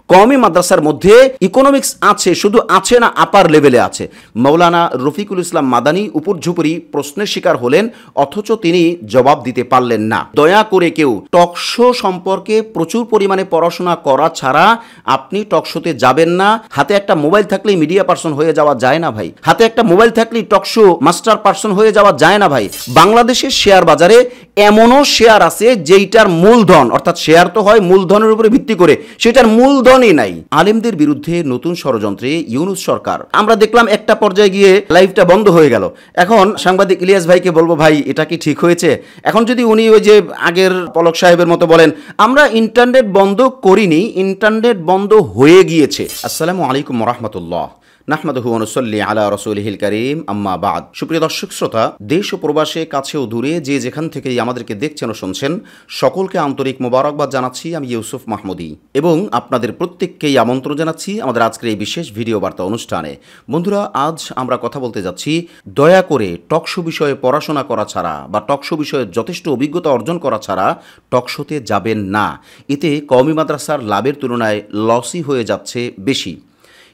কওমি মাদ্রাসার মধ্যে ইকোনমিক্স আছে, শুধু আছে না আপার লেভেলে আছে। মাওলানা রফিকুল ইসলাম মাদানী উপর্যুপরি প্রশ্নের শিকার হলেন, অথচ তিনি জবাব দিতে পারলেন না। দয়া করে কেউ টকশো সম্পর্কে প্রচুর পরিমাণে পড়াশোনা করা ছাড়া আপনি টকশোতে যাবেন না। হাতে একটা মোবাইল থাকলেই মিডিয়া পার্সন হয়ে যাওয়া যায় না ভাই। হাতে একটা মোবাইল থাকলেই টকশো মাস্টার পার্সন হয়ে যাওয়া যায় না ভাই। বাংলাদেশের শেয়ার বাজারে এমনও শেয়ার আছে যেইটার মূলধন, অর্থাৎ শেয়ার তো হয় মূলধনের উপরে ভিত্তি করে, সেটার মূলধনই নাই। আলেমদের বিরুদ্ধে নতুন ষড়যন্ত্রে ইউনূস সরকার। আমরা দেখলাম একটা পর্যায়ে গিয়ে লাইভটা বন্ধ হয়ে গেল। এখন সাংবাদিক ইলিয়াস ভাইকে বলবো, ভাই এটা কি ঠিক হয়েছে? এখন যদি উনি ওই যে আগের পলক সাহেবের মতো বলেন আমরা ইন্টারনেট বন্ধ করিনি, ইন্টারনেট বন্ধ হয়ে গিয়েছে। আসসালামু আলাইকুম ওয়া রাহমাতুল্লাহ। নাহমাদুহু ওয়া নুসাল্লি আলা রাসূলিহিল কারীম, আম্মা বাদ। সুপ্রিয় দর্শক শ্রোতা, দেশ ও প্রবাসে কাছে ও দূরে যে যেখান থেকেই আমাদেরকে দেখছেন ও শুনছেন, সকলকে আন্তরিক মোবারকবাদ জানাচ্ছি। আমি ইউসুফ মাহমুদি এবং আপনাদের প্রত্যেককেই আমন্ত্রণ জানাচ্ছি আমাদের আজকের এই বিশেষ ভিডিও বার্তা অনুষ্ঠানে। বন্ধুরা, আজ আমরা কথা বলতে যাচ্ছি, দয়া করে টকশো বিষয়ে পড়াশোনা করা ছাড়া বা টকশো বিষয়ে যথেষ্ট অভিজ্ঞতা অর্জন করা ছাড়া টকশোতে যাবেন না। এতে কওমি মাদ্রাসার লাভের তুলনায় লসই হয়ে যাচ্ছে বেশি।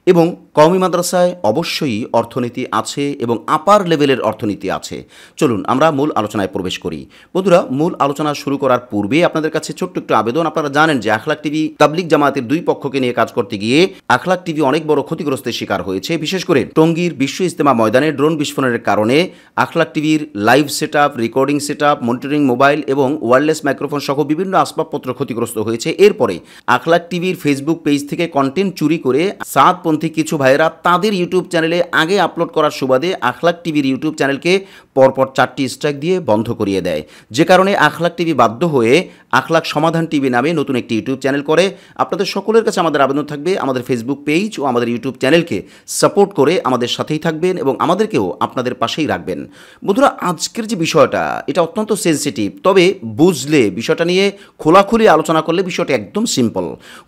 এবং কওমি মাদ্রাসায় অবশ্যই অর্থনীতি আছে এবং আপার লেভেলের অর্থনীতি আছে। চলুন আমরা মূল আলোচনায় প্রবেশ করি। বন্ধুরা, মূল আলোচনা শুরু করার পূর্বে আপনাদের কাছে ছোট্ট একটু আবেদন। আপনারা জানেন যে আখলাক টিভি তাবলিগ জামায়াতের দুই পক্ষকে নিয়ে কাজ করতে গিয়ে আখলাক টিভি অনেক বড় ক্ষতিগ্রস্তের শিকার হয়েছে। বিশেষ করে টঙ্গীর বিশ্ব ইজতেমা ময়দানে ড্রোন বিস্ফোরণের কারণে আখলাক টিভির live setup, recording setup, monitoring mobile এবং ওয়্যারলেস মাইক্রোফোন সহ বিভিন্ন আসবাবপত্র ক্ষতিগ্রস্ত হয়েছে। এরপরে আখলাক টিভির ফেসবুক পেজ থেকে কন্টেন্ট চুরি করে সাদপন্থী কিছু ভাইয়েরা তাদের ইউটিউব চ্যানেলে আগে আপলোড করার সুবাদে আখলাক টিভির ইউটিউব চ্যানেলকে পরপর 4টি স্ট্রাইক দিয়ে বন্ধ করিয়ে দেয়। যে কারণে আখলাক টিভি বাধ্য হয়ে আখলাক সমাধান টিভি নামে নতুন একটি ইউটিউব চ্যানেল করে। আপনাদের সকলের কাছে আমাদের আবেদন থাকবে, আমাদের ফেসবুক পেজ ও আমাদের ইউটিউব চ্যানেলকে সাপোর্ট করে আমাদের সাথেই থাকবেন এবং আমাদেরকেও আপনাদের পাশেই রাখবেন। বন্ধুরা, আজকের যে বিষয়টা, এটা অত্যন্ত সেন্সিটিভ, তবে বুঝলে বিষয়টা নিয়ে খোলাখুলি আলোচনা করলে বিষয়টা একদম সিম্পল।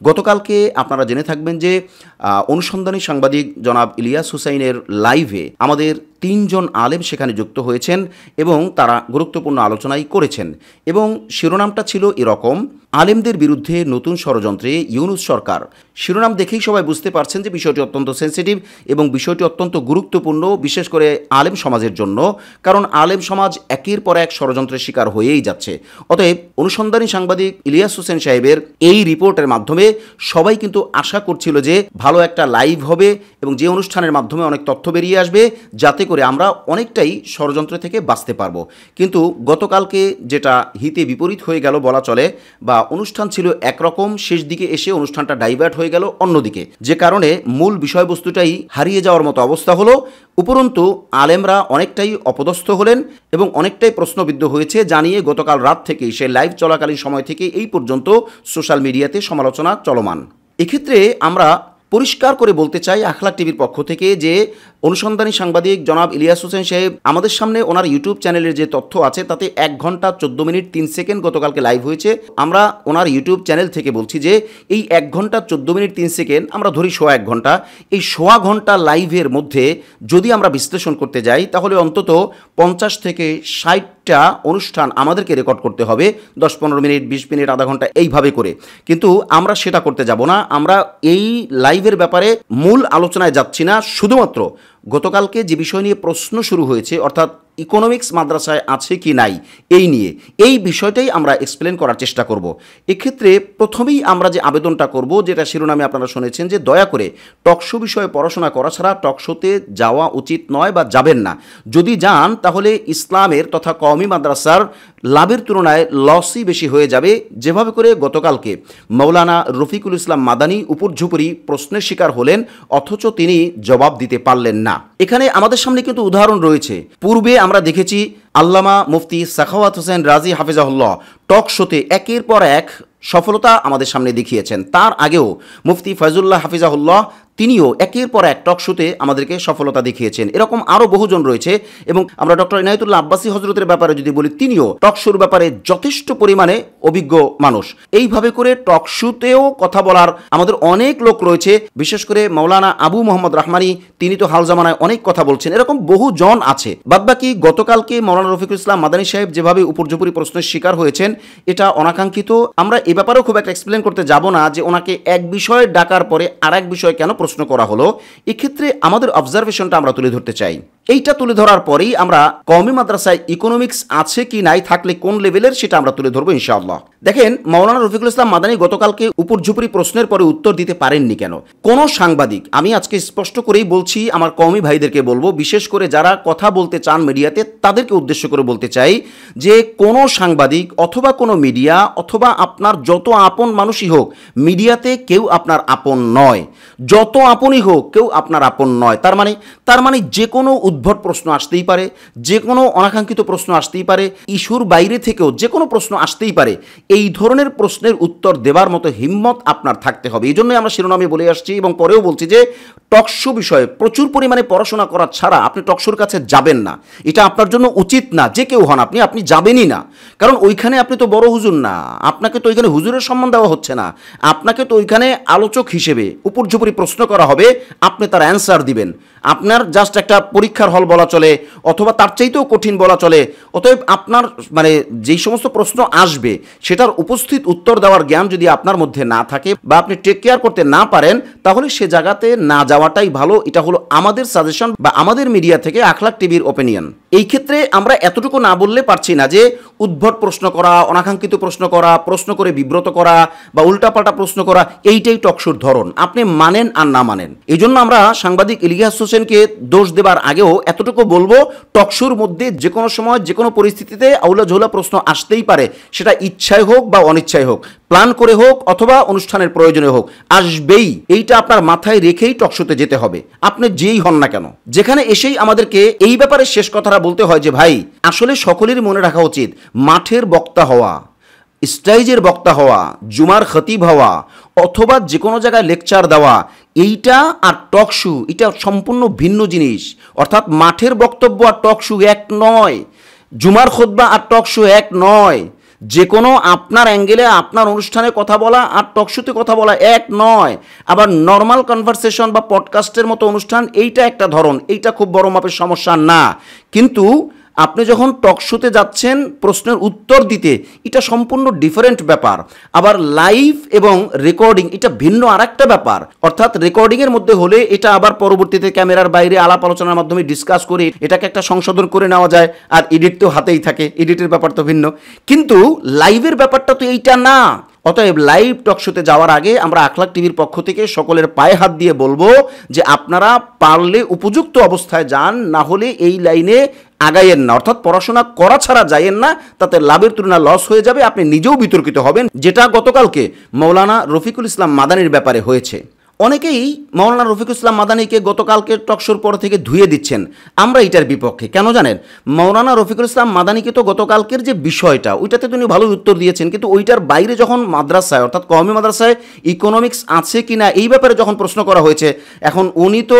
গতকালকে আপনারা জেনে থাকবেন যে অনুসন্ধানী সাংবাদিক জনাব ইলিয়াস হুসাইনের লাইভে আমাদের 3 জন আলেম সেখানে যুক্ত হয়েছেন এবং তারা গুরুত্বপূর্ণ আলোচনাই করেছেন। এবং শিরোনামটা ছিল এরকম, আলেমদের বিরুদ্ধে নতুন ষড়যন্ত্রে ইউনূস সরকার। শিরোনাম দেখেই সবাই বুঝতে পারছেন যে বিষয়টি অত্যন্ত সেন্সিটিভ এবং বিষয়টি অত্যন্ত গুরুত্বপূর্ণ, বিশেষ করে আলেম সমাজের জন্য, কারণ আলেম সমাজ একের পর এক ষড়যন্ত্রের শিকার হয়েই যাচ্ছে। অতএব অনুসন্ধানী সাংবাদিক ইলিয়াস হোসেন সাহেবের এই রিপোর্টের মাধ্যমে সবাই কিন্তু আশা করছিল যে ভালো একটা লাইভ হবে এবং যে অনুষ্ঠানের মাধ্যমে অনেক তথ্য বেরিয়ে আসবে, যাতে করে আমরা অনেকটাই ষড়যন্ত্র থেকে বাঁচতে পারবো। কিন্তু গতকালকে যেটা হিতে বিপরীত হয়ে গেল বলা চলে, বা অনুষ্ঠান ছিল একরকম, শেষ দিকে এসে অনুষ্ঠানটা ডাইভার্ট হয়ে গেল অন্যদিকে, যে কারণে মূল বিষয়বস্তুটাই হারিয়ে যাওয়ার মতো অবস্থা হলো। উপরন্তু আলেমরা অনেকটাই অপদস্থ হলেন এবং অনেকটাই প্রশ্নবিদ্ধ হয়েছে, জানিয়ে গতকাল রাত থেকেই সে লাইভ চলাকালীন সময় থেকে এই পর্যন্ত সোশ্যাল মিডিয়াতে সমালোচনা চলমান। এক্ষেত্রে আমরা পরিষ্কার করে বলতে চাই আখলাক টিভির পক্ষ থেকে যে অনুসন্ধানী সাংবাদিক জনাব ইলিয়াস হোসেন সাহেব আমাদের সামনে ওনার ইউটিউব চ্যানেলের যে তথ্য আছে তাতে 1 ঘন্টা 14 মিনিট 3 সেকেন্ড গতকালকে লাইভ হয়েছে। আমরা ওনার ইউটিউব চ্যানেল থেকে বলছি যে এই 1 ঘন্টা 14 মিনিট 3 সেকেন্ড, আমরা ধরি 1.25 ঘন্টা, এই 1.25 ঘন্টা লাইভের মধ্যে যদি আমরা বিশ্লেষণ করতে যাই তাহলে অন্তত 50 থেকে 60টা অনুষ্ঠান আমাদেরকে রেকর্ড করতে হবে, 10-15 মিনিট, 20 মিনিট, আধা ঘন্টা এইভাবে করে। কিন্তু আমরা সেটা করতে যাব না। আমরা এই লাইভের ব্যাপারে মূল আলোচনায় যাচ্ছি না, শুধুমাত্র গতকালকে যে বিষয় নিয়ে প্রশ্ন শুরু হয়েছে, অর্থাৎ ইকোনমিক্স মাদ্রাসায় আছে কি নাই, এই নিয়ে এই বিষয়টাই আমরা এক্সপ্লেন করার চেষ্টা করব। এক্ষেত্রে প্রথমেই আমরা যে আবেদনটা করব, যেটা শিরোনামে আপনারা শুনেছেন, যে দয়া করে টকশো বিষয়ে পড়াশোনা করা ছাড়া টকশোতে যাওয়া উচিত নয় বা যাবেন না। যদি যান তাহলে ইসলামের তথা কওমি মাদ্রাসার লাভের তুলনায় লসই বেশি হয়ে যাবে। যেভাবে করে গতকালকে মাওলানা রফিকুল ইসলাম মাদানী উপর্যুপরি প্রশ্নের শিকার হলেন, অথচ তিনি জবাব দিতে পারলেন না। এখানে আমাদের সামনে কিন্তু উদাহরণ রয়েছে। পূর্বে আমরা দেখেছি আল্লামা মুফতি সাখাওয়াত হোসেন রাজি হাফিজাহুল্লাহ টক শোতে একের পর এক সফলতা আমাদের সামনে দেখিয়েছেন। তার আগেও মুফতি ফয়জুল্লাহ হাফিজাহুল্লাহ তিনিও একের পর এক টক শোতে আমাদেরকে সফলতা দেখিয়েছেন। এরকম আরও বহুজন রয়েছে এবং আমরা ডক্টর ইনায়েতুল্লাহ আব্বাসী হজরতের ব্যাপারে যদি বলি, তিনিও টক শোর ব্যাপারে যথেষ্ট পরিমাণে অভিজ্ঞ মানুষ। এইভাবে করে টক শোতেও কথা বলার আমাদের অনেক লোক রয়েছে। বিশেষ করে মাওলানা আবু মোহাম্মদ রাহমানি, তিনি তো হাল জামানায় অনেক কথা বলছেন। এরকম বহু জন আছে। বাদবাকি গতকালকে মাওলানা মাওলানা রফিকুল ইসলাম মাদানী সাহেব যেভাবে উপর্যুপরি প্রশ্নের শিকার হয়েছেন এটা অনাকাঙ্ক্ষিত। আমরা এ ব্যাপারেও খুব একটা এক্সপ্লেন করতে যাব না যে ওনাকে এক বিষয়ে ডাকার পরে আর এক বিষয়ে কেন প্রশ্ন করা হলো। এক্ষেত্রে আমাদের অবজারভেশনটা আমরা তুলে ধরতে চাই। এইটা তুলে ধরার পরেই আমরা কওমি মাদ্রাসায় ইকোনমিক্স আছে কি নাই, থাকলে কোন লেভেলের, সেটা আমরা তুলে ধরবো ইনশাআল্লাহ। দেখেন, মাওলানা রফিকুল ইসলাম মাদানী গতকালকে উপর্যুপরি প্রশ্নের পরে উত্তর দিতে পারেননি কেন? কোন সাংবাদিক, আমি আজকে স্পষ্ট করেই বলছি, আমার কওমি ভাইদেরকে বলবো, বিশেষ করে যারা কথা বলতে চান মিডিয়াতে, তাদেরকে উদ্দেশ্য করে বলতে চাই যে কোনো সাংবাদিক অথবা কোনো মিডিয়া অথবা আপনার যত আপন মানুষই হোক, মিডিয়াতে কেউ আপনার আপন নয়। যত আপনই হোক কেউ আপনার আপন নয়। তার মানে যে কোনো উদ্ভট প্রশ্ন আসতেই পারে, যে কোনো অনাকাঙ্ক্ষিত প্রশ্ন আসতেই পারে, ইস্যুর বাইরে থেকেও যে কোনো প্রশ্ন আসতেই পারে। এই ধরনের প্রশ্নের উত্তর দেওয়ার মতো হিম্মত আপনার থাকতে হবে। এই জন্যই আমরা শিরোনামে বলে আসছি এবং পরেও বলছি যে টকশো বিষয়ে প্রচুর পরিমাণে পড়াশোনা করা ছাড়া আপনি টকশোর কাছে যাবেন না। এটা আপনার জন্য উচিত না, যে কেউ হন আপনি যাবেনই না। কারণ ওইখানে আপনি তো বড় হুজুর না, আপনাকে তো ওইখানে হুজুরের সম্মান দেওয়া হচ্ছে না, আপনাকে তো ওইখানে আলোচক হিসেবে উপর্যুপরি প্রশ্ন করা হবে, আপনি তার অ্যান্সার দিবেন। আপনার জাস্ট একটা পরীক্ষার হল বলা চলে, অথবা তার চাইতেও কঠিন বলা চলে। অতএব আপনার যেই সমস্ত প্রশ্ন আসবে সেটার উপস্থিত উত্তর দেওয়ার জ্ঞান যদি আপনার মধ্যে না থাকে বা আপনি টেক কেয়ার করতে না পারেন, তাহলে সে জায়গাতে না যাওয়াটাই ভালো। এটা হলো আমাদের সাজেশন বা আমাদের মিডিয়া থেকে আখলাক টিভির ওপিনিয়ন। এই ক্ষেত্রে আমরা এতটুকু না বললে পারছি না যে উদ্ভট প্রশ্ন করা, অনাকাঙ্ক্ষিত প্রশ্ন করা, প্রশ্ন করে বিব্রত করা বা উল্টাপাল্টা প্রশ্ন করা, এইটাই টকশোর ধরন। আপনি মানেন আর না মানেন। এই জন্য আমরা সাংবাদিক ইলিয়াস হোসেনকে দোষ দেবার আগেও এতটুকু বলবো, টকশোর মধ্যে যে কোনো সময় যে কোনো পরিস্থিতিতে আউলা ঝোলা প্রশ্ন আসতেই পারে, সেটা ইচ্ছায় হোক বা অনিচ্ছায় হোক, প্ল্যান করে হোক অথবা অনুষ্ঠানের প্রয়োজনে হোক, আসবেই। এইটা আপনার মাথায় রেখেই টকশোতে যেতে হবে, আপনি যেই হন না কেন। যেখানে এসেই আমাদেরকে এই ব্যাপারে শেষ কথাটা বলতে হয় যে ভাই, আসলে সকলেরই মনে রাখা উচিত, মাঠের বক্তা হওয়া, স্টেজের বক্তা হওয়া, জুমার খতিব হওয়া অথবা যে কোনো জায়গায় লেকচার দেওয়া, এইটা আর টক শো, এটা সম্পূর্ণ ভিন্ন জিনিস। অর্থাৎ মাঠের বক্তব্য আর টক শো এক নয়, জুমার খুতবা আর টক শো এক নয়, যে কোনো আপনার অ্যাঙ্গেলে আপনার অনুষ্ঠানে কথা বলা আর টক শোতে কথা বলা এক নয়। আবার নর্মাল কনভারসেশন বা পডকাস্টের মতো অনুষ্ঠান, এইটা একটা ধরন, এইটা খুব বড় মাপের সমস্যা না। কিন্তু আপনি যখন টক শোতে যাচ্ছেন প্রশ্নের উত্তর দিতে, এটা সম্পূর্ণ ডিফারেন্ট ব্যাপার। আবার লাইভ এবং রেকর্ডিং এটা ভিন্ন আর একটা ব্যাপার। অর্থাৎ রেকর্ডিংয়ের মধ্যে হলে এটা আবার পরবর্তীতে ক্যামেরার বাইরে আলাপ আলোচনার মাধ্যমে ডিসকাস করে এটাকে একটা সংশোধন করে নেওয়া যায়, আর এডিট তো হাতেই থাকে, এডিটের ব্যাপার তো ভিন্ন। কিন্তু লাইভের ব্যাপারটা তো এইটা না। অতএব লাইভ টক শোতে যাওয়ার আগে আমরা আখলাক টিভির পক্ষ থেকে সকলের পায়ে হাত দিয়ে বলবো যে আপনারা পারলে উপযুক্ত অবস্থায় যান, না হলে এই লাইনে আগাইয়েন না। অর্থাৎ পড়াশোনা করা ছাড়া যাইয়েন না, তাতে লাভের তুলনায় লস হয়ে যাবে, আপনি নিজেও বিতর্কিত হবেন, যেটা গতকালকে মাওলানা রফিকুল ইসলাম মাদানীর ব্যাপারে হয়েছে। অনেকেই মাওলানা রফিকুল ইসলাম মাদানীকে গতকালকে টকশোর পর থেকে ধুয়ে দিচ্ছেন। আমরা এটার বিপক্ষে। কেন জানেন? মাওলানা রফিকুল ইসলাম মাদানীকে তো গতকালকের যে বিষয়টা, ওইটাতে তো উনি ভালোই উত্তর দিয়েছেন, কিন্তু ওইটার বাইরে যখন মাদ্রাসায় অর্থাৎ কওমি মাদ্রাসায় ইকোনমিক্স আছে কি না এই ব্যাপারে যখন প্রশ্ন করা হয়েছে, এখন উনি তো,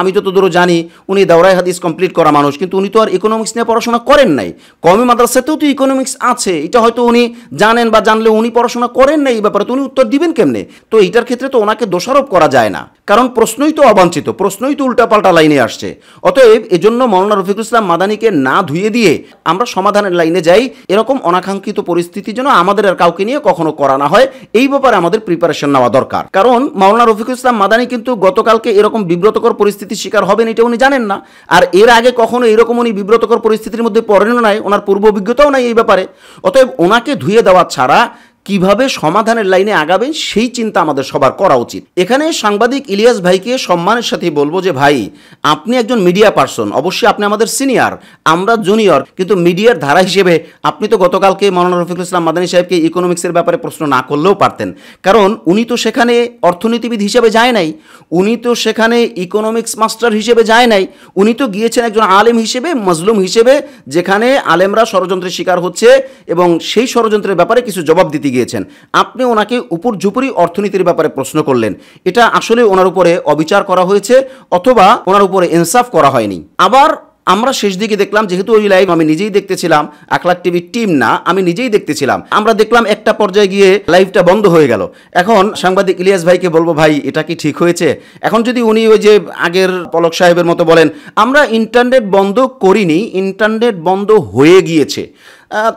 আমি যতদূর জানি, উনি দাওরাই হাদিস কমপ্লিট করা মানুষ, কিন্তু উনি তো আর ইকোনমিক্স নিয়ে পড়াশোনা করেন নাই। কওমি মাদ্রাসাতেও তো ইকোনমিক্স আছে, এটা হয়তো উনি জানেন বা জানলে উনি পড়াশোনা করেন না, এই ব্যাপারে তো উনি উত্তর দিবেন কেমনে? তো এইটার ক্ষেত্রে তো ওনাকে দোষারোপ করা যায় না, কারণ প্রশ্নই তো অবাঞ্ছিত, প্রশ্নই তো উল্টাপাল্টা লাইনে আসছে। অতএব এজন্য মাওলানা রফিকুল ইসলাম মাদানীকে না ধুয়ে দিয়ে আমরা সমাধানের লাইনে যাই। এরকম অনাকাঙ্ক্ষিত পরিস্থিতি যেন আমাদের আর কাউকে নিয়ে কখনো করা না হয়, এই ব্যাপারে আমাদের প্রিপারেশন নেওয়া দরকার। কারণ মাওলানা রফিকুল ইসলাম মাদানী কিন্তু গতকালকে এরকম বিব্রতকর পরিস্থিতির শিকার হবেন এটা উনি জানেন না, আর এর আগে কখনো এরকম উনি বিব্রতকর পরিস্থিতির মধ্যে পড়েনও নাই, ওনার পূর্ব অভিজ্ঞতাও নাই এই ব্যাপারে। অতএব ওনাকে ধুয়ে দেওয়া ছাড়া কিভাবে সমাধানের লাইনে আগাবেন সেই চিন্তা আমাদের সবার করা উচিত। এখানে সাংবাদিক ইলিয়াস ভাইকে সম্মানের সাথে বলবো যে ভাই, আপনি একজন মিডিয়া পার্সন, অবশ্যই আপনি আমাদের সিনিয়র, আমরা জুনিয়র, কিন্তু মিডিয়ার ধারা হিসেবে আপনি তো গতকালকে মাওলানা রফিকুল ইসলাম মাদানী সাহেবকে ইকোনমিক্সের ব্যাপারে প্রশ্ন না করলেও পারতেন, কারণ উনি তো সেখানে অর্থনীতিবিদ হিসেবে যায় নাই, উনি তো সেখানে ইকোনমিক্স মাস্টার হিসেবে যায় নাই, উনি তো গিয়েছেন একজন আলেম হিসেবে, মজলুম হিসেবে, যেখানে আলেমরা ষড়যন্ত্রের শিকার হচ্ছে এবং সেই ষড়যন্ত্রের ব্যাপারে কিছু জবাব দিতে গিয়েছেন। আপনি ওনাকে উপর্যুপরি অর্থনীতির ব্যাপারে প্রশ্ন করলেন, এটা আসলে ওনার উপরে অবিচার করা হয়েছে অথবা ওনার উপরে ইনসাফ করা হয়নি। আবার আমরা শেষ দিকে দেখলাম, যেহেতু ওই লাইভ আমি নিজেই দেখতেছিলাম, আখলাক টিভির টিম না, আমি নিজেই দেখতেছিলাম, আমরা দেখলাম একটা পর্যায়ে গিয়ে লাইভটা বন্ধ হয়ে গেল। এখন সাংবাদিক ইলিয়াস ভাইকে বলবো, ভাই এটা কি ঠিক হয়েছে? এখন যদি উনি ওই যে আগের পলক সাহেবের মতো বলেন আমরা ইন্টারনেট বন্ধ করিনি, ইন্টারনেট বন্ধ হয়ে গিয়েছে,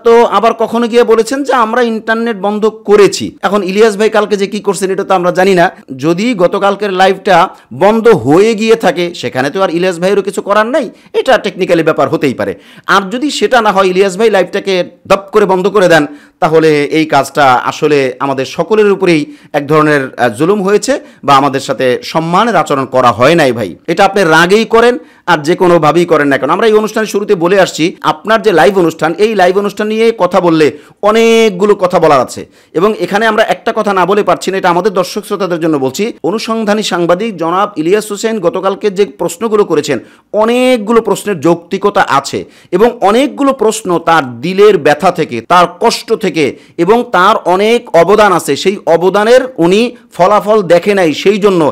তো আবার কখনো গিয়ে বলেছেন যে আমরা ইন্টারনেট বন্ধ করেছি। এখন ইলিয়াস ভাই কালকে যে কি করছেন এটা তো আমরা জানি না। যদি গতকালকের লাইভটা বন্ধ হয়ে গিয়ে থাকে সেখানে তো আর ইলিয়াস ভাইয়েরও কিছু করার নাই, এটা টেকনিক্যালি ব্যাপার হতেই পারে। আর যদি সেটা না হয়, ইলিয়াস ভাই লাইভটাকে দপ করে বন্ধ করে দেন, তাহলে এই কাজটা আসলে আমাদের সকলের উপরেই এক ধরনের জুলুম হয়েছে বা আমাদের সাথে সম্মানের আচরণ করা হয় নাই ভাই। এটা আপনি রাগেই করেন আর যে কোনোভাবেই করেন না কেন। আমরা এই অনুষ্ঠানের শুরুতে বলে আসছি, আপনার যে লাইভ অনুষ্ঠান, এই লাইভ অনুষ্ঠান নিয়ে কথা বললে অনেকগুলো কথা বলার আছে, এবং এখানে আমরা একটা কথা না বলে পারছি না, এটা আমাদের দর্শক শ্রোতাদের জন্য বলছি। অনুসন্ধানী সাংবাদিক জনাব ইলিয়াস হোসেন গতকালকে যে প্রশ্নগুলো করেছেন, অনেকগুলো প্রশ্নের যৌক্তিকতা আছে এবং অনেকগুলো প্রশ্ন তার দিলের ব্যথা থেকে, তার কষ্ট থেকে, এবং তার অনেক অবদান আছে, সেই অবদানের উনি ফলাফল দেখে নাই, সেই জন্য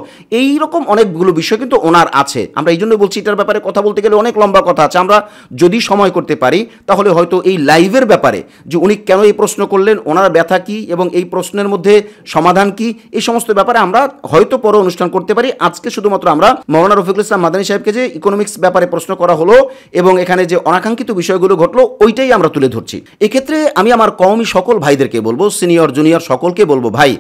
এই রকম অনেকগুলো বিষয় কিন্তু ওনার আছে। আমরা এই জন্য বলছি, এটার ব্যাপারে কথা বলতে গেলে অনেক লম্বা কথা আছে। আমরা যদি সময় করতে পারি তাহলে হয়তো এই লাইভের ব্যাপারে যে উনি কেন এই প্রশ্ন করলেন, ওনার ব্যথা কি এবং এই প্রশ্নের মধ্যে সমাধান কি, এই সমস্ত ব্যাপারে আমরা হয়তো পরে অনুষ্ঠান করতে পারি। আজকে শুধুমাত্র আমরা মাওলানা রফিকুল ইসলাম মাদানী সাহেবকে যে ইকোনমিক্স ব্যাপারে প্রশ্ন করা হলো এবং এখানে যে অনাকাঙ্ক্ষিত বিষয়গুলো ঘটলো ওইটাই আমরা তুলে ধরছি। এক্ষেত্রে আমি আমার কওমি সকল ভাইদেরকে বলবো, সিনিয়র জুনিয়র সকলকে বলবো, ভাই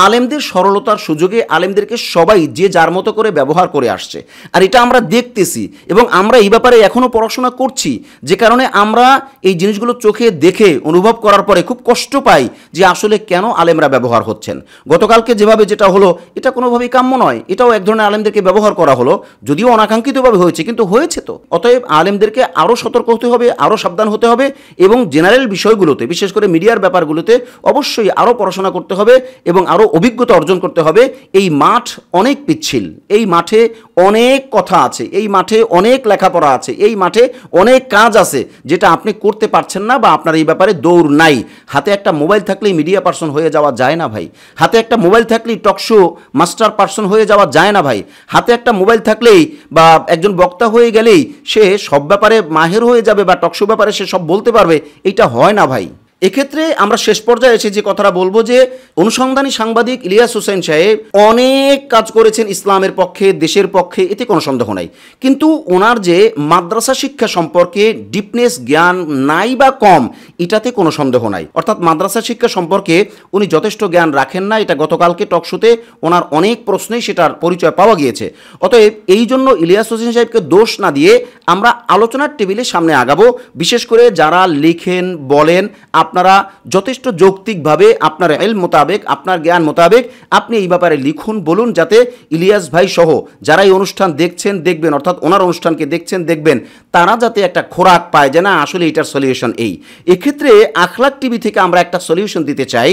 আলেমদের সরলতার সুযোগে আলেমদেরকে সবাই যে যার মতো করে ব্যবহার করে আসছে, আর এটা আমরা দেখতেছি এবং আমরা এই ব্যাপারে এখনো পড়াশোনা করছি, যে কারণে আমরা এই জিনিসগুলো চোখে দেখে অনুভব করার পরে খুব কষ্ট পাই যে আসলে কেন আলেমরা ব্যবহার হচ্ছেন। গতকালকে যেভাবে যেটা হলো এটা কোনোভাবেই কাম্য নয়, এটাও এক ধরনের আলেমদেরকে ব্যবহার করা হলো, যদিও অনাকাঙ্ক্ষিতভাবে হয়েছে, কিন্তু হয়েছে তো। অতএব আলেমদেরকে আরও সতর্ক হতে হবে, আরও সাবধান হতে হবে এবং জেনারেল বিষয়গুলোতে, বিশেষ করে মিডিয়ার ব্যাপারগুলোতে অবশ্যই আরও পড়াশোনা করতে হবে এবং আরও অভিজ্ঞতা অর্জন করতে হবে। এই মাঠ অনেক পিচ্ছিল, এই মাঠে অনেক কথা আছে, এই মাঠে অনেক লেখাপড়া আছে, এই মাঠে অনেক কাজ আছে যেটা আপনি করতে পারছেন না বা আপনার এই ব্যাপারে দৌড় নাই। হাতে একটা মোবাইল থাকলেই মিডিয়া পার্সন হয়ে যাওয়া যায় না ভাই, হাতে একটা মোবাইল থাকলেই টকশো মাস্টার পার্সন হয়ে যাওয়া যায় না ভাই, হাতে একটা মোবাইল থাকলেই বা একজন বক্তা হয়ে গেলেই সে সব ব্যাপারে মাহের হয়ে যাবে বা টকশো ব্যাপারে সে সব বলতে পারবে, এটা হয় না ভাই। এক্ষেত্রে আমরা শেষ পর্যায়ে এসে যে কথাটা বলবো যে অনুসন্ধানী সাংবাদিক ইলিয়াস হোসেন সাহেব অনেক কাজ করেছেন ইসলামের পক্ষে, দেশের পক্ষে, এতে কোনো সন্দেহ নাই, কিন্তু ওনার যে মাদ্রাসা শিক্ষা সম্পর্কে ডিপনেস জ্ঞান নাই বা কম, এটাতে কোনো সন্দেহ নাই। অর্থাৎ মাদ্রাসা শিক্ষা সম্পর্কে উনি যথেষ্ট জ্ঞান রাখেন না, এটা গতকালকে টকশোতে ওনার অনেক প্রশ্নেই সেটার পরিচয় পাওয়া গিয়েছে। অতএব এই জন্য ইলিয়াস হোসেন সাহেবকে দোষ না দিয়ে আমরা আলোচনার টেবিলের সামনে আগাবো। বিশেষ করে যারা লিখেন বলেন, আপনারা যথেষ্ট যৌক্তিকভাবে আপনার ইলম মোতাবেক, আপনার জ্ঞান মোতাবেক আপনি এই ব্যাপারে লিখুন, বলুন, যাতে ইলিয়াস ভাই সহ যারা এই অনুষ্ঠান দেখছেন দেখবেন, অর্থাৎ ওনার অনুষ্ঠানকে দেখছেন দেখবেন, তারা যাতে একটা খোরাক পায় যে না আসলে এটার সলিউশন এই। এক্ষেত্রে আখলাক টিভি থেকে আমরা একটা সলিউশন দিতে চাই।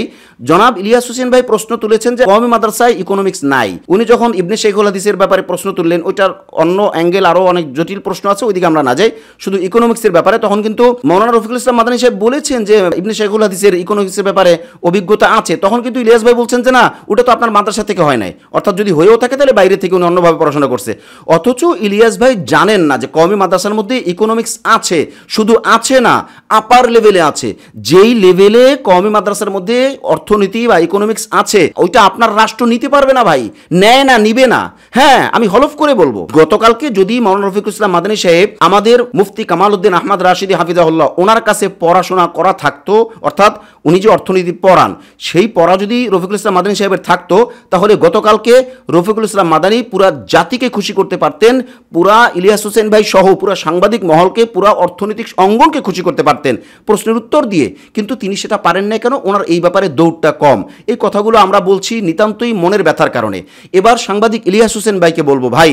জনাব ইলিয়াস হোসেন ভাই প্রশ্ন তুলেছেন যে কওমি মাদ্রাসায় ইকোনমিক্স নাই। উনি যখন ইবনে শেখুল হাদিসের ব্যাপারে প্রশ্ন তুললেন, ওইটার অন্য অ্যাঙ্গেল আরও অনেক জটিল প্রশ্ন আছে, ওইদিকে আমরা না যাই, শুধু ইকোনমিক্সের ব্যাপারে, তখন কিন্তু মাওলানা রফিকুল ইসলাম মাদানী সাহেব বলেছেন যে ইবনে শেখুল হাদিসের ইকোনমিক্সের ব্যাপারে অভিজ্ঞতা আছে, তখন কিন্তু ইলিয়াস ভাই বলছেন যে না ওটা তো আপনার মাদ্রাসা থেকে হয় নাই, অর্থাৎ যদি হয়েও থাকে তাহলে বাইরে থেকে উনি অন্যভাবে পড়াশোনা করছে। অথচ ইলিয়াস ভাই জানেন না যে কওমি মাদ্রাসার মধ্যে ইকোনমিক্স আছে, শুধু আছে না আপার লেভেলে আছে। যেই লেভেলে কওমি মাদ্রাসার মধ্যে অর্থনীতি বা ইকোনমিক্স আছে ওইটা আপনার রাষ্ট্র নিতে পারবে না ভাই, নেয় না, নিবে না। হ্যাঁ, আমি হলফ করে বলবো, গতকালকে যদি মাওলানা রফিকুল ইসলাম মাদানী সাহেব আমাদের মুফতি কামাল উদ্দিন আহমদ রাশিদি হাফিজাহুল্লাহ ওনার কাছে পড়াশোনা করা থাকতো, অর্থাৎ উনি যে অর্থনীতি পড়ান সেই পড়া যদি রফিকুল ইসলাম মাদানী সাহেবের থাকতো, তাহলে গতকালকে রফিকুল ইসলাম মাদানী পুরা জাতিকে খুশি করতে পারতেন, পুরা ইলিয়াস হোসেন ভাই সহ পুরা সাংবাদিক মহলকে, পুরা অর্থনৈতিক অঙ্গনকে খুশি করতে পারতেন প্রশ্নের উত্তর দিয়ে, কিন্তু তিনি সেটা পারেন না কেন? ওনার এই ব্যাপারে দৌড়টা কম। এই কথাগুলো আমরা বলছি নিতান্তই মনের ব্যথার কারণে। এবার সাংবাদিক ইলিয়াস হোসেন ভাইকে বলবো, ভাই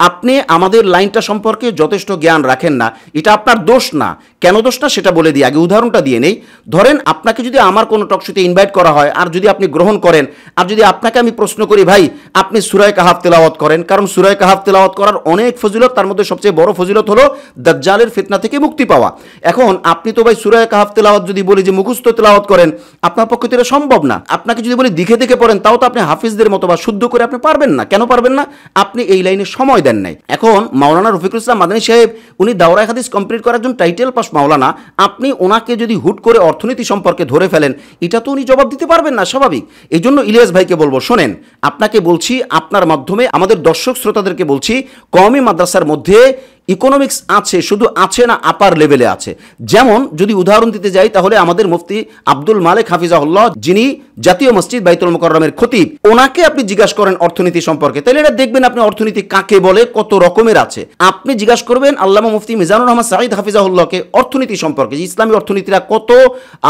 আপনি আমাদের লাইনটা সম্পর্কে যথেষ্ট জ্ঞান রাখেন না, এটা আপনার দোষ না। কেন দোষ না সেটা বলে দিই, আগে উদাহরণটা দিয়ে নেই। ধরেন আপনাকে যদি আমার কোনো টকশোতে ইনভাইট করা হয় আর যদি আপনি গ্রহণ করেন, আর যদি আপনাকে আমি প্রশ্ন করি, ভাই আপনি সূরা কাহাফ তেলাওয়াত করেন, কারণ সূরা কাহাফ তেলাওয়াত করার অনেক ফজিলত, তার মধ্যে সবচেয়ে বড় ফজিলত হলো দাজ্জালের ফিতনা থেকে মুক্তি পাওয়া। এখন আপনি তো ভাই সূরা কাহাফ তেলাওয়াত যদি বলি যে মুখস্থ তেলাওয়াত করেন, আপনার পক্ষে তো এটা সম্ভব না। আপনাকে যদি বলি দেখে দেখে পড়েন, তাও তো আপনি হাফিজদের মতো বা শুদ্ধ করে আপনি পারবেন না। কেন পারবেন না? আপনি এই লাইনে সময় দেন নাই। এখন মাওলানা রফিকুল ইসলাম মাদানী সাহেব উনি দাওরায়ে হাদিস কমপ্লিট করার জন্য টাইটেল পাস মাওলানা, আপনি ওনাকে যদি হুট করে অর্থনীতি সম্পর্কে ধরে ফেলেন, এটা তো উনি জবাব দিতে পারবেন না, স্বাভাবিক। এই জন্য ইলিয়াস ভাইকে বলবো, শোনেন, আপনাকে বলছি, আপনার মাধ্যমে আমাদের দর্শক শ্রোতাদেরকে বলছি, কওমি মাদ্রাসার মধ্যে ইকোনমিক্স আছে, শুধু আছে না আপার লেভেলে আছে। যেমন যদি উদাহরণ দিতে যাই, তাহলে আমাদের মুফতি আব্দুল মালেক হাফিজাহুল্লাহ, যিনি জাতীয় মসজিদ বাইতুল মুকাররমের খতিব, ওনাকে আপনি জিজ্ঞাসা করেন অর্থনীতি সম্পর্কে, তাহলে এটা দেখবেন আপনি অর্থনীতি কাকে বলে, কত রকমের আছে। আপনি জিজ্ঞাসা করবেন আল্লামা মুফতি মিজানুর রহমান সাঈদ হাফিজাহুল্লাহকে অর্থনীতি সম্পর্কে, যে ইসলামী অর্থনীতিটা কত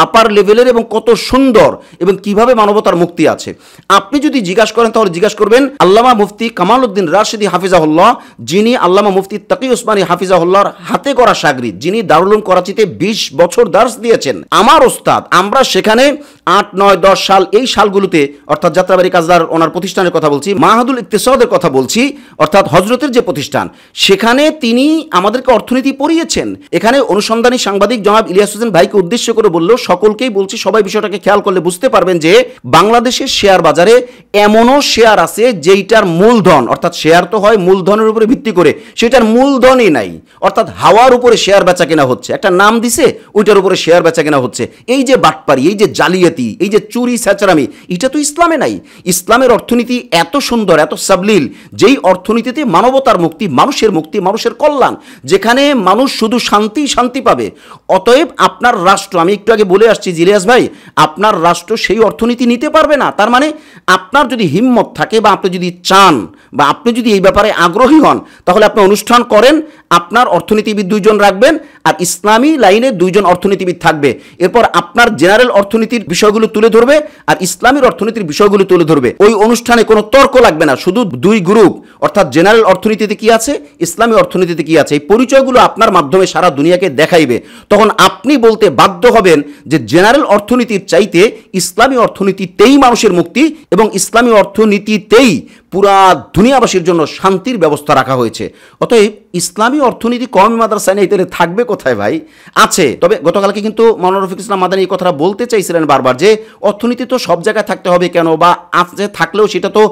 আপার লেভেলের এবং কত সুন্দর এবং কিভাবে মানবতার মুক্তি আছে। আপনি যদি জিজ্ঞাসা করেন, তাহলে জিজ্ঞাসা করবেন আল্লামা মুফতি কামাল উদ্দিন রাশিদি হাফিজাহুল্লাহ, যিনি আল্লামা মুফতি তাকি উসমানী হাফিজাহুল্লাহর হাতে করা শাগরিদ, যিনি দারুল উলুম করাচিতে 20 বছর দার্স দিয়েছেন, আমার ওস্তাদ। আমরা সেখানে 8, 9, 10 সাল, এই সালগুলোতে, অর্থাৎ যাত্রাবাড়ি কাজদার ওনার প্রতিষ্ঠানের কথা বলছি, মাহাদুল ইকতিসাদের কথা বলছি, অর্থাৎ হজরতের যে প্রতিষ্ঠান, সেখানে তিনি আমাদেরকে অর্থনীতি পড়িয়েছেন। এখানে অনুসন্ধানী সাংবাদিক জনাব ইলিয়াস হোসেন ভাইকে উদ্দেশ্য করে বলল, সকলকেই বলছি, সবাই বিষয়টাকে খেয়াল করলে বুঝতে পারবেন যে বাংলাদেশের শেয়ার বাজারে এমনও শেয়ার আছে যেইটার মূলধন, অর্থাৎ শেয়ার তো হয় মূলধনের উপরে ভিত্তি করে, সেটার মূলধনই নাই, অর্থাৎ হাওয়ার উপরে শেয়ার বেচা কেনা হচ্ছে, একটা নাম দিছে ওইটার উপরে শেয়ার বেচা কেনা হচ্ছে। এই যে বাটপারি, এই যে জালিয়াতি, এই যে চুরি ছাচরামি, এটা তো ইসলামে নাই। ইসলামের অর্থনীতি এত সুন্দর, এত সাবলীল, যেই অর্থনীতিতে মানবতার মুক্তি, মানুষের কল্যাণ, যেখানে মানুষ শুধু শান্তি পাবে। অতএব আপনার রাষ্ট্র, আমি একটু আগে বলে আসছি ইলিয়াস ভাই, আপনার রাষ্ট্র সেই অর্থনীতি নিতে পারবে না। তার মানে আপনার যদি হিম্মত থাকে, বা আপনি যদি চান, বা আপনি যদি এই ব্যাপারে আগ্রহী হন, তাহলে আপনি অনুষ্ঠান করেন, আপনার অর্থনীতিবিদ 2 জন রাখবেন, আর ইসলামী লাইনে 2 জন অর্থনীতিবিদ থাকবে। এরপর আপনার জেনারেল অর্থনীতির বিষয়গুলো তুলে ধরবে, আর ইসলামের অর্থনীতির বিষয়গুলো তুলে ধরবে। ওই অনুষ্ঠানে কোনো তর্ক লাগবে না, শুধু 2 গ্রুপ, অর্থাৎ জেনারেল অর্থনীতিতে কি আছে, ইসলামী অর্থনীতিতে কি আছে, এই পরিচয়গুলো আপনার মাধ্যমে সারা দুনিয়াকে দেখাইবে। তখন আপনি বলতে বাধ্য হবেন যে জেনারেল অর্থনীতির চাইতে ইসলামী অর্থনীতিতেই মানুষের মুক্তি, এবং ইসলামী অর্থনীতিতেই পুরা দুনিয়াবাসীর জন্য শান্তির ব্যবস্থা রাখা হয়েছে। অতএব ইসলামী অর্থনীতি কওমি মাদ্রাসায় নেই, তাহলে থাকবে কোথায় ভাই? আছে। তবে গতকালকে কিন্তু মাওলানা রফিকুল ইসলাম মাদানী এই কথাটা বলতে চাইছিলেন বারবার, যে অর্থনীতি তো সব জায়গায় থাকতে হবে কেন, বা আছে থাকলেও সেটা তো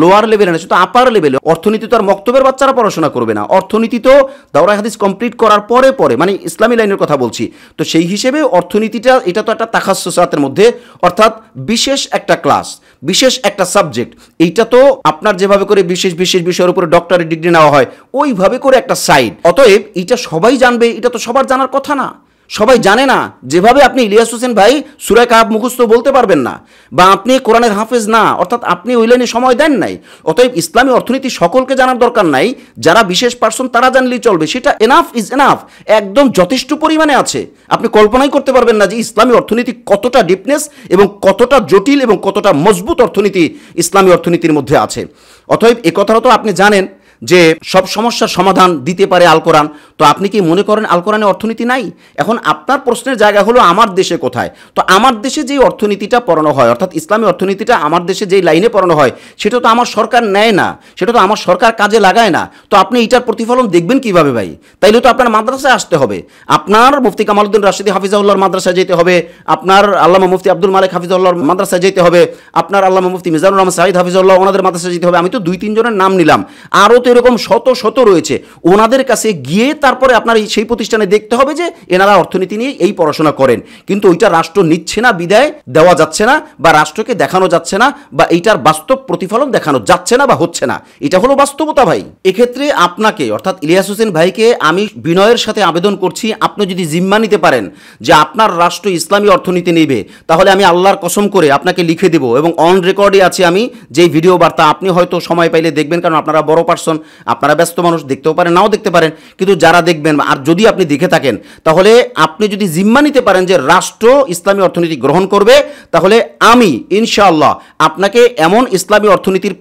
লোয়ার লেভেলে না, সেটা আপার লেভেলে। অর্থনীতি তো আর মক্তবের বাচ্চারা পড়াশোনা করবে না, অর্থনীতি তো দাওরায়ে হাদিস কমপ্লিট করার পরে, মানে ইসলামী লাইনের কথা বলছি। তো সেই হিসেবে অর্থনীতিটা, এটা তো একটা তাখাসসুসাতের মধ্যে, অর্থাৎ বিশেষ একটা ক্লাস, বিশেষ একটা সাবজেক্ট। এইটা তো আপনার যেভাবে করে বিশেষ বিষয়ের উপরে ডক্টরেট ডিগ্রি নেওয়া হয়, ওইভাবে করে একটা সাইড। অতএব এটা সবাই জানবে, এটা তো সবার জানার কথা না, সবাই জানে না। যেভাবে আপনি ইলিয়াস হোসেন ভাই সূরা কাহাফ মুখস্থ বলতে পারবেন না, বা আপনি কোরআনের হাফেজ না, অর্থাৎ আপনি ওই লাইনে সময় দেন নাই। অতএব ইসলামী অর্থনীতি সকলকে জানার দরকার নাই, যারা বিশেষ পার্সন তারা জানলেই চলবে, সেটা এনাফ ইজ এনাফ, একদম যথেষ্ট পরিমাণে আছে। আপনি কল্পনাই করতে পারবেন না যে ইসলামী অর্থনীতি কতটা ডিপনেস এবং কতটা জটিল এবং কতটা মজবুত অর্থনীতি ইসলামী অর্থনীতির মধ্যে আছে। অতএব এ কথাটা তো আপনি জানেন যে সব সমস্যার সমাধান দিতে পারে আল কোরআন। তো আপনি কি মনে করেন আল কোরআনে অর্থনীতি নাই? এখন আপনার প্রশ্নের জায়গা হলো আমার দেশে কোথায়? তো আমার দেশে যেই অর্থনীতিটা পড়ানো হয়, অর্থাৎ ইসলামী অর্থনীতিটা আমার দেশে যেই লাইনে পড়ানো হয়, সেটা তো আমার সরকার নেয় না, সেটা তো আমার সরকার কাজে লাগায় না। তো আপনি এটার প্রতিফলন দেখবেন কিভাবে ভাই? তাইলে তো আপনার মাদ্রাসায় আসতে হবে, আপনার মুফতি কামাল উদ্দিন রাশিদি হাফিজাহুল্লাহর মাদ্রাসায় যেতে হবে, আপনার আল্লামা মুফতি আব্দুল মালেক হাফিজাহুল্লাহর মাদ্রাসায় যেতে হবে, আপনার আল্লামা মুফতি মিজানুর রহমান সাঈদ হাফিজাহুল্লাহ ওনাদের মাদ্রাসায় যেতে হবে। আমি তো 2-3 জনের নাম নিলাম, আরও তো এরকম শত রয়েছে। ওনাদের কাছে গিয়ে তারপরে আপনার সেই প্রতিষ্ঠানে দেখতে হবে যে এনারা অর্থনীতি নিয়ে এই পড়াশোনা করেন, কিন্তু ওইটা রাষ্ট্র নিচ্ছে না, বিদায় দেওয়া যাচ্ছে না, বা রাষ্ট্রকে দেখানো যাচ্ছে না, বা এইটার বাস্তব প্রতিফলন দেখানো যাচ্ছে না বা হচ্ছে না। এটা হলো বাস্তবতা ভাই। এক্ষেত্রে আপনাকে, অর্থাৎ ইলিয়াস হোসেন ভাইকে আমি বিনয়ের সাথে আবেদন করছি, আপনি যদি জিম্মা নিতে পারেন যে আপনার রাষ্ট্র ইসলামী অর্থনীতি নেবে, তাহলে আমি আল্লাহর কসম করে আপনাকে লিখে দেব, এবং অন রেকর্ডে আছে আমি যেই ভিডিও বার্তা, আপনি হয়তো সময় পাইলে দেখবেন, কারণ আপনারা বড় পার্সন, আপনারা ব্যস্ত মানুষ, দেখতেও পারেন নাও দেখতে পারেন, কিন্তু যারা দেখবেন আর যদি আপনি দেখে থাকেন তাহলে আপনি যদি জিম্মা নিতে পারেন যে রাষ্ট্র ইসলামী অর্থনীতি গ্রহণ করবে, তাহলে আমি ইনশাআল্লাহ আপনাকে এমন ইসলামী অর্থনীতির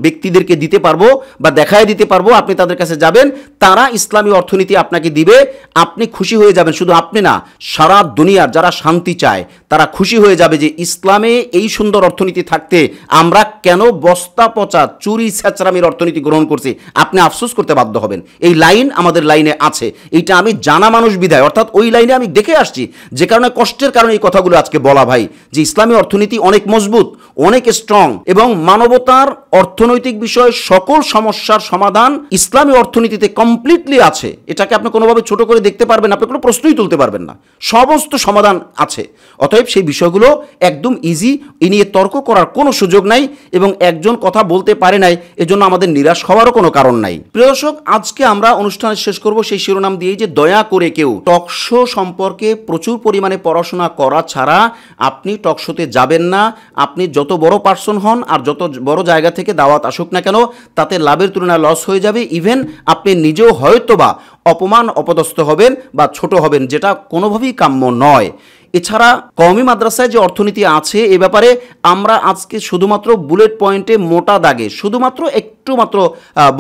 ব্যক্তিদেরকে দিতে পারবো বা দেখায় দিতে পারবো, আপনি তাদের কাছে যাবেন, তারা ইসলামী অর্থনীতি আপনাকে দিবে, আপনি খুশি হয়ে যাবেন। শুধু আপনি না, সারা দুনিয়ার যারা শান্তি চায় তারা খুশি হয়ে যাবে যে ইসলামে এই সুন্দর অর্থনীতি থাকতে আমরা কেন বস্তা পচা চুরি ছেচরামির অর্থনীতি গ্রহণ করছি, আপনি আফসোস করতে বাধ্য হবেন। এই লাইন আমাদের লাইনে আছে, এইটা আমি জানা মানুষ বিধায়, অর্থাৎ ওই লাইনে আমি দেখে আসছি, যে কারণে কষ্টের কারণে এই কথাগুলো আজকে বলা ভাই, যে ইসলামী অর্থনীতি অনেক মজবুত, অনেক স্ট্রং, এবং মানবতার অর্থনৈতিক বিষয় সকল সমস্যার সমাধান ইসলামী অর্থনীতিতে কমপ্লিটলি আছে। এটাকে আপনি কোনোভাবে ছোট করে দেখতে পারবেন, আপনি কোনো প্রশ্নই তুলতে পারবেন না, সমস্ত সমাধান আছে। অতএব সেই বিষয়গুলো একদম ইজি, এ নিয়ে তর্ক করার কোনো সুযোগ নাই, এবং একজন কথা বলতে পারে নাই এজন্য আমাদের নিরাশ হওয়ারও কোনো কারণ নাই। প্রিয় দর্শক, আজকে আমরা অনুষ্ঠান শেষ করব সেই শিরোনাম দিয়েই যে দয়া করে কেউ টকশো সম্পর্কে প্রচুর পরিমাণে পড়াশোনা করা ছাড়া আপনি টকশোতে যাবেন না। আপনি যত বড় পার্সন হন আর যত বড় জায়গা থেকে দাওয়াত আসুক না কেন, তাতে লাভের তুলনায় লস হয়ে যাবে। ইভেন আপনি নিজেও হয়তোবা অপমান অপদস্থ হবেন বা ছোট হবেন, যেটা কোনোভাবেই কাম্য নয়। এছাড়া কওমি মাদ্রাসায় যে অর্থনীতি আছে এ ব্যাপারে আমরা আজকে শুধুমাত্র বুলেট পয়েন্টে মোটা দাগে শুধুমাত্র একটু মাত্র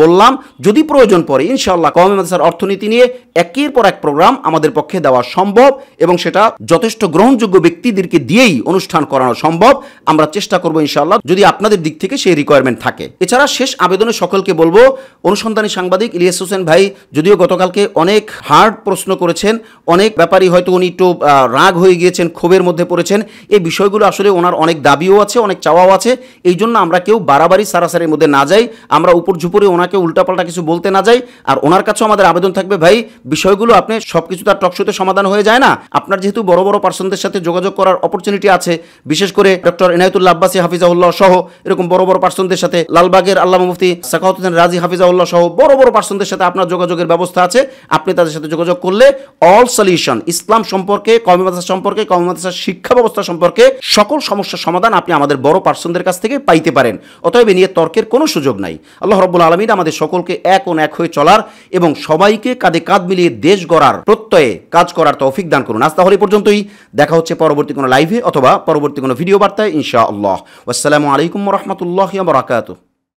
বললাম। যদি প্রয়োজন পড়ে ইনশাআল্লাহ কওমি মাদ্রাসার অর্থনীতি নিয়ে একের পর এক প্রোগ্রাম আমাদের পক্ষে দেওয়া সম্ভব, এবং সেটা যথেষ্ট গ্রহণযোগ্য ব্যক্তিদেরকে দিয়েই অনুষ্ঠান করানো সম্ভব। আমরা চেষ্টা করব ইনশাআল্লাহ, যদি আপনাদের দিক থেকে সেই রিকোয়ারমেন্ট থাকে। এছাড়া শেষ আবেদনে সকলকে বলবো, অনুসন্ধানী সাংবাদিক ইলিয়াস হোসেন ভাই যদিও গতকালকে অনেক হার্ড প্রশ্ন করেছেন, অনেক ব্যাপারই হয়তো উনি একটু রাগ হয়ে গিয়েছেন, ক্ষোভের মধ্যে পড়েছেন, এই বিষয়গুলো আসলে ওনার অনেক দাবিও আছে, অনেক চাওয়াও আছে। এই জন্য আমরা কেউ বাড়াবাড়ি সারাসারির মধ্যে না যাই, আমরা উপর ঝুপুরে ওনাকে উল্টাপাল্টা কিছু বলতে না যাই। আর ওনার কাছেও আমাদের আবেদন থাকবে, ভাই বিষয়গুলো আপনি সব কিছু তার টকশোতে সমাধান হয়ে যায় না। আপনার যেহেতু বড় বড় পার্সনদের সাথে যোগাযোগ করার অপরচুনিটি আছে, বিশেষ করে ডক্টর ইনায়েতুল্লাহ আব্বাসী হাফিজাউল্লাহ সহ এরকম বড় বড় পার্সনদের সাথে, লালবাগের আল্লামা মুফতি সাখাওয়াতুদ্দিন রাজি হাফিজাউল্লাহ সহ বড় বড় পার্সনদের সাথে আপনার যোগাযোগের ব্যবস্থা আছে। আপনি তাদের সাথে যোগাযোগ করলে অল সলিউশন, ইসলাম সম্পর্কে, কওমি মাদ্রাসা সম্পর্কে, কওমি মাদ্রাসার শিক্ষা ব্যবস্থা সম্পর্কে সকল সমস্যার সমাধান আপনি আমাদের বড় পার্সনদের কাছ থেকে পাইতে পারেন। অতএব এ নিয়ে তর্কের কোনো সুযোগ নাই। আল্লাহ রাব্বুল আলামিন আমাদের সকলকে এক ও এক হয়ে চলার এবং সবাইকে কাঁধে কাঁধ মিলিয়ে দেশ গড়ার প্রত্যয়ে কাজ করার তৌফিক দান করুন। আজ তাহলে পর্যন্তই, দেখা হচ্ছে পরবর্তী কোনো লাইভে অথবা পরবর্তী কোনো ভিডিও বার্তায় ইনশাআল্লাহ। আসসালামু আলাইকুম ওয়া রাহমাতুল্লাহি ওয়া বারাকাতুহু।